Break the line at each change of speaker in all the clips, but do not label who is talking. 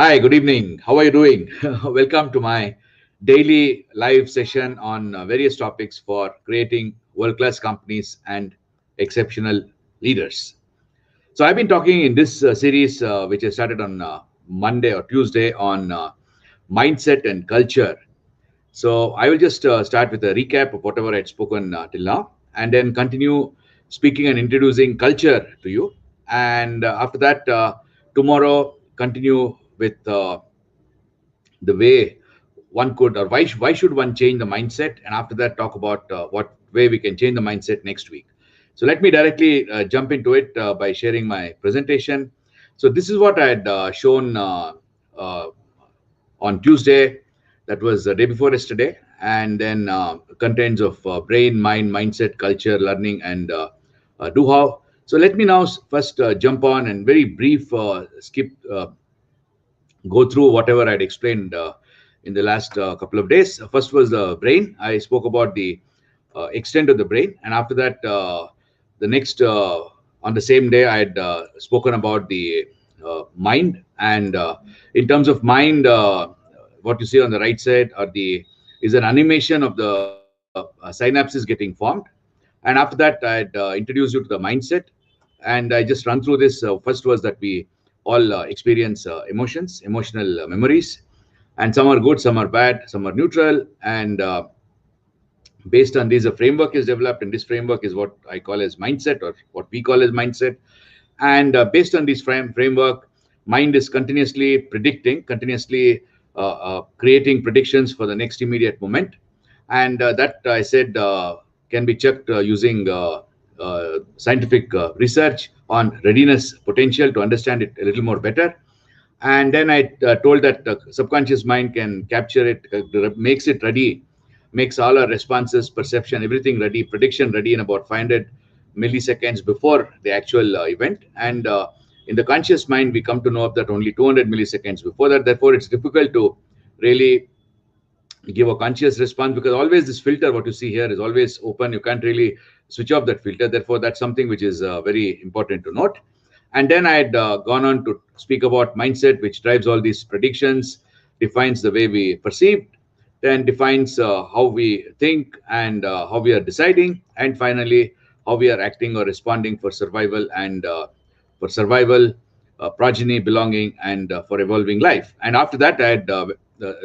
Hi, good evening. How are you doing? Welcome to my daily live session on various topics for creating world class companies and exceptional leaders. So, I've been talking in this series, which I started on Monday or Tuesday, on mindset and culture. So, I will just start with a recap of whatever I'd spoken till now and then continue speaking and introducing culture to you. And after that, tomorrow, continue with the way one could or why should one change the mindset, and after that talk about what way we can change the mindset next week. So let me directly jump into it by sharing my presentation. So this is what I had shown uh, on Tuesday. That was the day before yesterday, and then contains of brain, mind, mindset, culture, learning, and do how. So let me now first jump on and very brief skip go through whatever I'd explained in the last couple of days. First was the brain. I spoke about the extent of the brain, and after that, the next on the same day, I had spoken about the mind. And in terms of mind, what you see on the right side are the is an animation of the synapses getting formed. And after that, I had introduced you to the mindset, and I just run through this. First was that we all experience emotions, emotional memories, and some are good, some are bad, some are neutral. And based on these, a framework is developed, and this framework is what I call as mindset, or what we call as mindset. And based on this framework, mind is continuously predicting, continuously creating predictions for the next immediate moment. And that I said can be checked using scientific research on readiness potential to understand it a little more better. And then I told that subconscious mind can capture it, makes it ready, makes all our responses, perception, everything ready, prediction ready in about 500 milliseconds before the actual event. And in the conscious mind, we come to know of that only 200 milliseconds before that. Therefore, it's difficult to really give a conscious response, because always this filter, what you see here, is always open. You can't really switch off that filter. Therefore, that's something which is very important to note. And then I had gone on to speak about mindset, which drives all these predictions, defines the way we perceive, then defines how we think and how we are deciding, and finally how we are acting or responding for survival, and progeny, belonging, and for evolving life. And after that, I had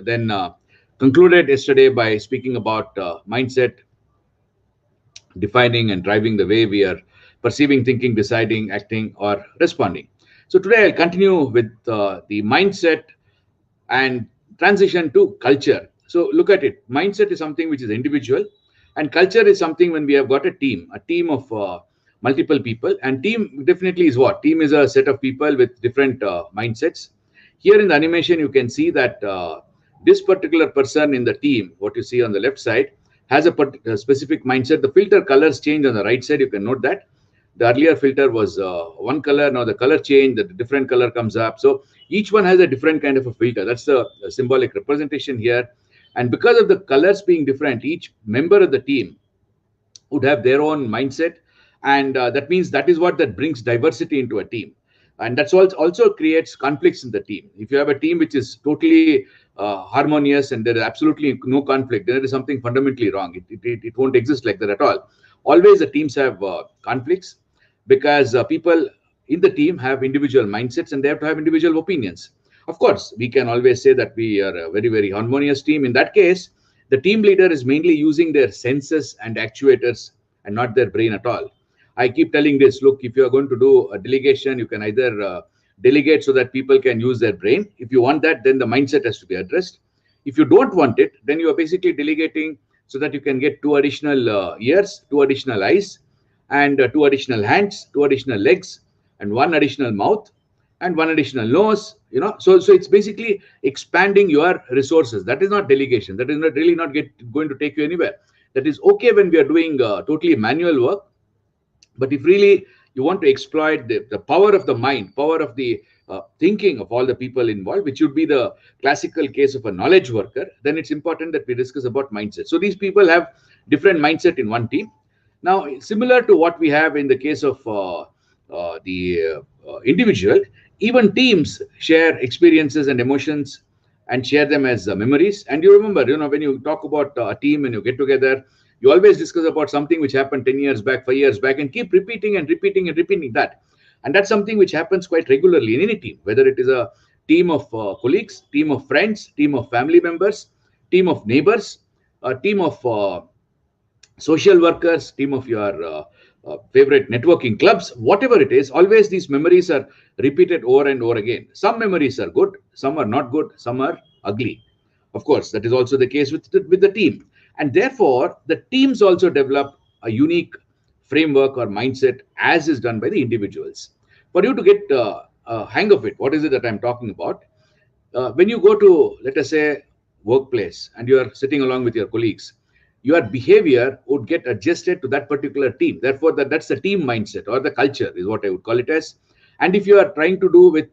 then concluded yesterday by speaking about mindset defining and driving the way we are perceiving, thinking, deciding, acting, or responding. So today I'll continue with the mindset and transition to culture. So look at it. Mindset is something which is individual, and culture is something when we have got a team of multiple people. And team definitely is what? Team is a set of people with different mindsets. Here in the animation, you can see that this particular person in the team, what you see on the left side, has a specific mindset. The filter colors change on the right side. You can note that the earlier filter was one color. Now the color change, the different color comes up. So each one has a different kind of a filter. That's the symbolic representation here. And because of the colors being different, each member of the team would have their own mindset. And that means that is what that brings diversity into a team. And that's also creates conflicts in the team. If you have a team which is totally harmonious and there is absolutely no conflict, then there is something fundamentally wrong. It won't exist like that at all. Always the teams have conflicts, because people in the team have individual mindsets and they have to have individual opinions. Of course, we can always say that we are a very, very harmonious team. In that case, the team leader is mainly using their senses and actuators and not their brain at all. I keep telling this, look, if you are going to do a delegation, you can either delegate so that people can use their brain. If you want that, then the mindset has to be addressed. If you don't want it, then you are basically delegating so that you can get two additional ears, two additional eyes, and two additional hands, two additional legs, and one additional mouth, and one additional nose. So it's basically expanding your resources. That is not delegation. That is not really not going to take you anywhere. That is okay when we are doing totally manual work. But if really you want to exploit the power of the mind, power of the thinking of all the people involved, which would be the classical case of a knowledge worker, then it's important that we discuss about mindset. So these people have different mindset in one team. Now, similar to what we have in the case of the individual, Even teams share experiences and emotions and share them as memories. And you remember, when you talk about a team and you get together, you always discuss about something which happened 10 years back, 5 years back, and keep repeating and repeating and repeating that. And that's something which happens quite regularly in any team, whether it is a team of colleagues, team of friends, team of family members, team of neighbors, a team of social workers, team of your favorite networking clubs, whatever it is, always these memories are repeated over and over again. Some memories are good, some are not good, some are ugly. Of course, that is also the case with the team. And therefore, the teams also develop a unique framework or mindset as is done by the individuals. For you to get a hang of it, what is it that I'm talking about? When you go to, let us say, workplace and you are sitting along with your colleagues, your behavior would get adjusted to that particular team. Therefore, that's the team mindset or the culture is what I would call it as. And if you are trying to do with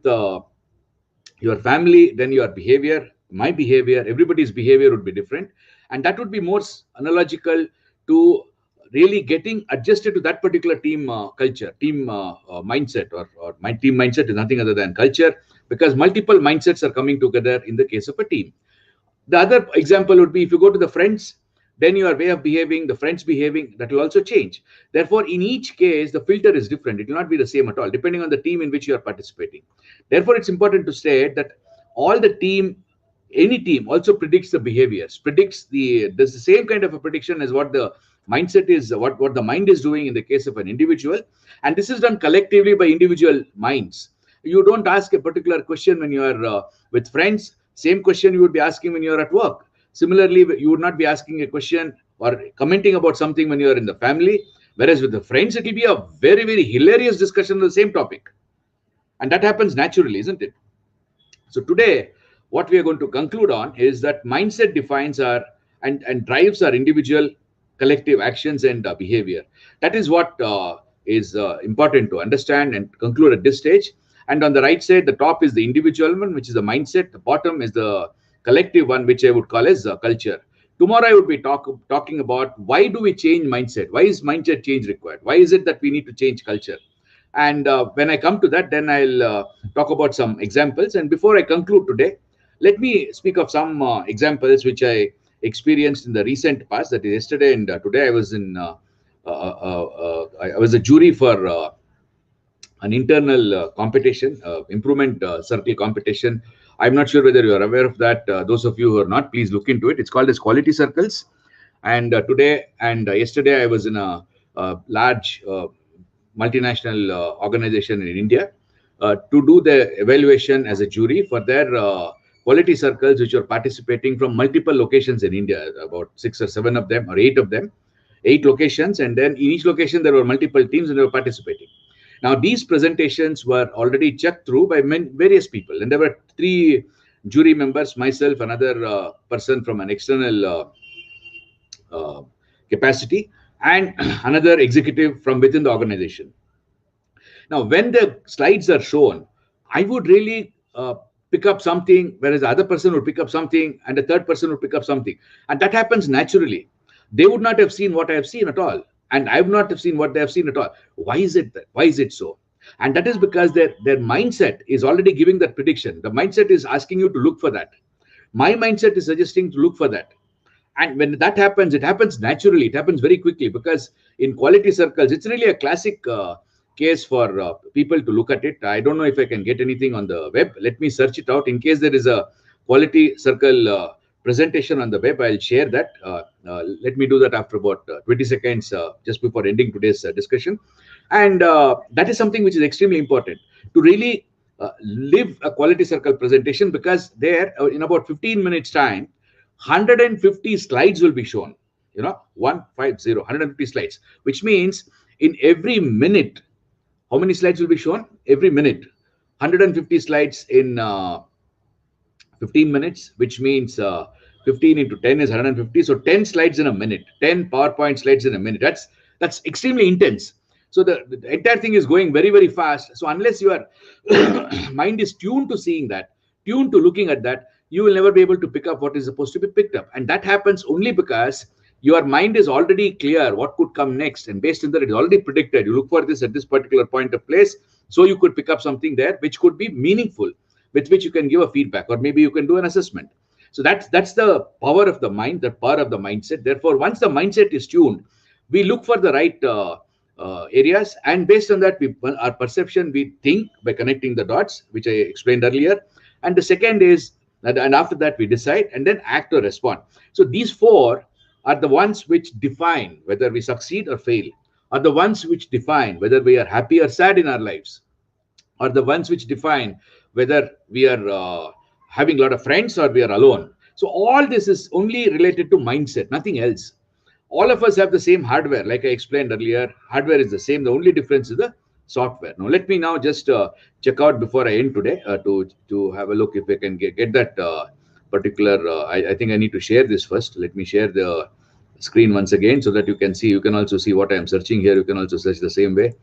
your family, then your behavior, my behavior, everybody's behavior would be different. And that would be more analogical to really getting adjusted to that particular team culture, team mindset, or my team mindset is nothing other than culture, because multiple mindsets are coming together in the case of a team. The other example would be if you go to the friends, then your way of behaving, the friends behaving, that will also change. Therefore, in each case, the filter is different. It will not be the same at all, depending on the team in which you are participating. Therefore, it's important to state that all the team, any team also predicts the behaviors, there's the same kind of a prediction as what the mindset is, what the mind is doing in the case of an individual. And this is done collectively by individual minds. You don't ask a particular question when you are with friends. Same question you would be asking when you are at work. Similarly, you would not be asking a question or commenting about something when you are in the family. Whereas with the friends, it will be a very, very hilarious discussion on the same topic. And that happens naturally, isn't it? So today, what we are going to conclude on is that mindset defines our and drives our individual collective actions and behavior. That is what is important to understand and conclude at this stage. And on the right side, the top is the individual one, which is the mindset. The bottom is the collective one, which I would call as culture. Tomorrow, I would be talking about why do we change mindset? Why is mindset change required? Why is it that we need to change culture? And when I come to that, then I'll talk about some examples. And before I conclude today, let me speak of some examples which I experienced in the recent past. That is yesterday and today. I was I was a jury for an internal competition, improvement circle competition. I'm not sure whether you are aware of that. Those of you who are not, please look into it. It's called as Quality Circles. And today and yesterday, I was in a large multinational organization in India to do the evaluation as a jury for their quality circles, which are participating from multiple locations in India, about 6 or 7 of them or 8 of them, 8 locations. And then in each location, there were multiple teams and they were participating. Now, these presentations were already checked through by various people. And there were 3 jury members, myself, another person from an external capacity, and another executive from within the organization. Now, when the slides are shown, I would really pick up something, whereas the other person would pick up something, and the third person would pick up something. And that happens naturally. They would not have seen what I have seen at all. And I would not have seen what they have seen at all. Why is it that? Why is it so? And that is because their mindset is already giving that prediction. The mindset is asking you to look for that. My mindset is suggesting to look for that. And when that happens, it happens naturally. It happens very quickly, because in quality circles, it's really a classic case for people to look at it. I don't know if I can get anything on the web. Let me search it out. In case there is a quality circle presentation on the web, I'll share that. Let me do that after about 20 seconds, just before ending today's discussion. And that is something which is extremely important to really live a quality circle presentation, because there in about 15 minutes time, 150 slides will be shown, 150 slides, which means in every minute, how many slides will be shown? Every minute, 150 slides in 15 minutes, which means 15 into 10 is 150. So 10 slides in a minute, 10 PowerPoint slides in a minute. That's extremely intense. So the entire thing is going very, very fast. So unless your mind is tuned to seeing that, tuned to looking at that, you will never be able to pick up what is supposed to be picked up. And that happens only because your mind is already clear what could come next. And based on that, it is already predicted. You look for this at this particular point of place. So you could pick up something there which could be meaningful, with which you can give a feedback, or maybe you can do an assessment. So that's the power of the mind, the power of the mindset. Therefore, once the mindset is tuned, we look for the right areas, and based on that, our perception, we think by connecting the dots, which I explained earlier. And the second is, and after that we decide, and then act or respond. So these four are the ones which define whether we succeed or fail, are the ones which define whether we are happy or sad in our lives, are the ones which define whether we are having a lot of friends or we are alone. So all this is only related to mindset, nothing else. All of us have the same hardware, like I explained earlier. Hardware is the same. The only difference is the software. Now, let me now just check out before I end today to have a look if I can get that particular. I think I need to share this first. Let me share the screen once again so that you can see. You can also see what I am searching here. You can also search the same way.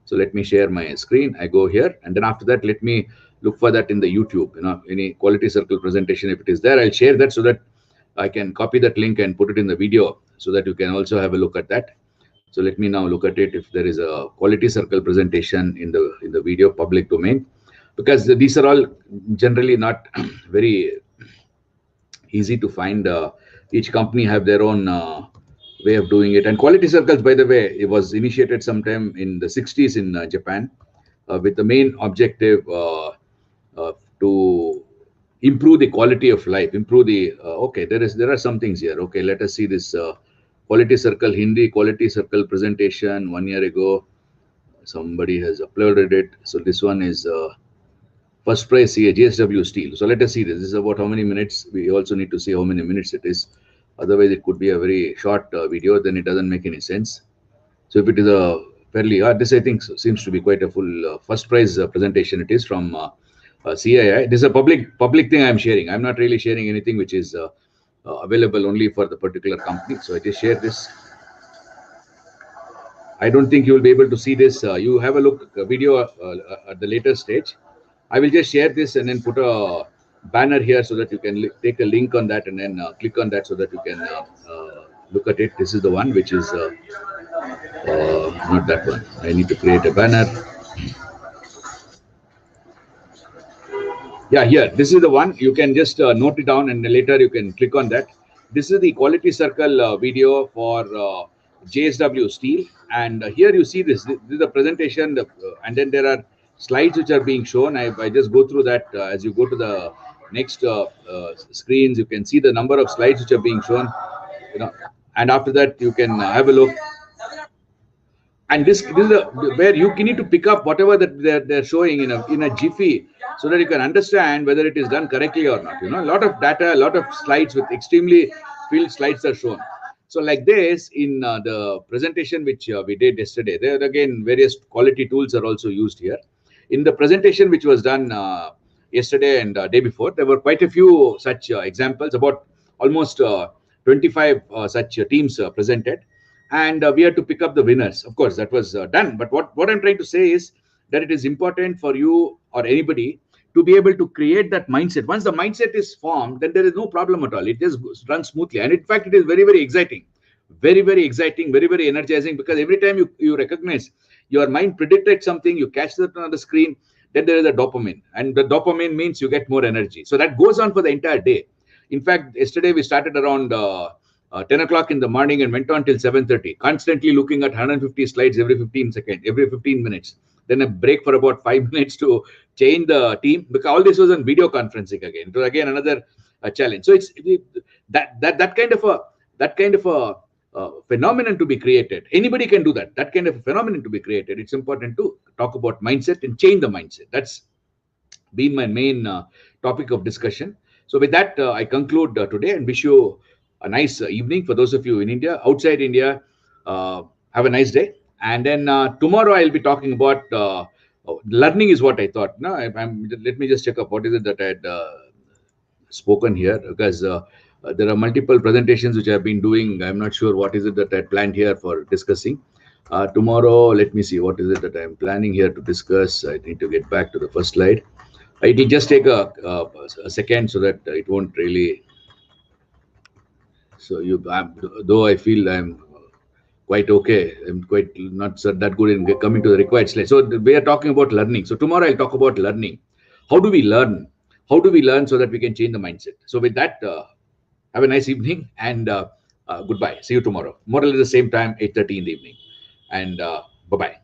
So let me share my screen. I go here, and then after that, let me look for that in the YouTube. Any quality circle presentation, if it is there, I'll share that so that I can copy that link and put it in the video so that you can also have a look at that. So let me now look at it if there is a quality circle presentation in the video public domain, because these are all generally not very easy to find. Each company have their own way of doing it. And quality circles, by the way, it was initiated sometime in the 60s in Japan with the main objective to improve the quality of life, improve the okay, there are some things here. Okay, let us see this quality circle Hindi quality circle presentation 1 year ago. Somebody has uploaded it. So this one is first prize here, JSW Steel. So let us see this. This is about how many minutes. We also need to see how many minutes it is. Otherwise, it could be a very short video. Then it doesn't make any sense. So if it is a fairly, this I think seems to be quite a full first prize presentation. It is from CII. This is a public thing I'm sharing. I'm not really sharing anything which is available only for the particular company. So I just share this. I don't think you will be able to see this. You have a look video at the later stage. I will just share this and then put a banner here so that you can take a link on that and then click on that so that you can look at it. This is the one which is not that one. I need to create a banner. Yeah, here, this is the one. You can just note it down and later you can click on that. This is the quality circle video for JSW Steel. And here you see this. This is the presentation, and then there are slides which are being shown. I just go through that as you go to the next screens. You can see the number of slides which are being shown. And after that you can have a look. And this is where you need to pick up whatever that they're showing in a jiffy, so that you can understand whether it is done correctly or not. A lot of data, a lot of slides with extremely filled slides are shown. So like this in the presentation which we did yesterday, there again various quality tools are also used here. In the presentation which was done yesterday and day before, there were quite a few such examples, about almost 25 such teams presented. And we had to pick up the winners. Of course, that was done. But what I'm trying to say is that it is important for you or anybody to be able to create that mindset. Once the mindset is formed, then there is no problem at all. It just runs smoothly. And in fact, it is very, very exciting. Very, very exciting, very, very energizing, because every time you recognize, your mind predicted something, you catch that on the screen, then there is a dopamine. And the dopamine means you get more energy. So that goes on for the entire day. In fact, yesterday we started around 10 o'clock in the morning and went on till 7:30, constantly looking at 150 slides every 15 minutes. Then a break for about 5 minutes to change the team, because all this was on video conferencing again. It was again another challenge. So it's that kind of a phenomenon to be created. Anybody can do that. That kind of a phenomenon to be created. It's important to talk about mindset and change the mindset. That's been my main topic of discussion. So with that, I conclude today and wish you a nice evening. For those of you in India, outside India, have a nice day. And then tomorrow I'll be talking about learning is what I thought. No, let me just check up what is it that I had spoken here, because there are multiple presentations which I've been doing. I'm not sure what is it that I planned here for discussing. Tomorrow, let me see, what is it that I'm planning here to discuss. I need to get back to the first slide. It will just take a second so that it won't really. So though I feel I'm quite okay. I'm quite not so that good in coming to the required slide. So we are talking about learning. So tomorrow I'll talk about learning. How do we learn? How do we learn so that we can change the mindset? So with that, have a nice evening and goodbye. See you tomorrow. More or less the same time, 8:30 in the evening. And bye-bye.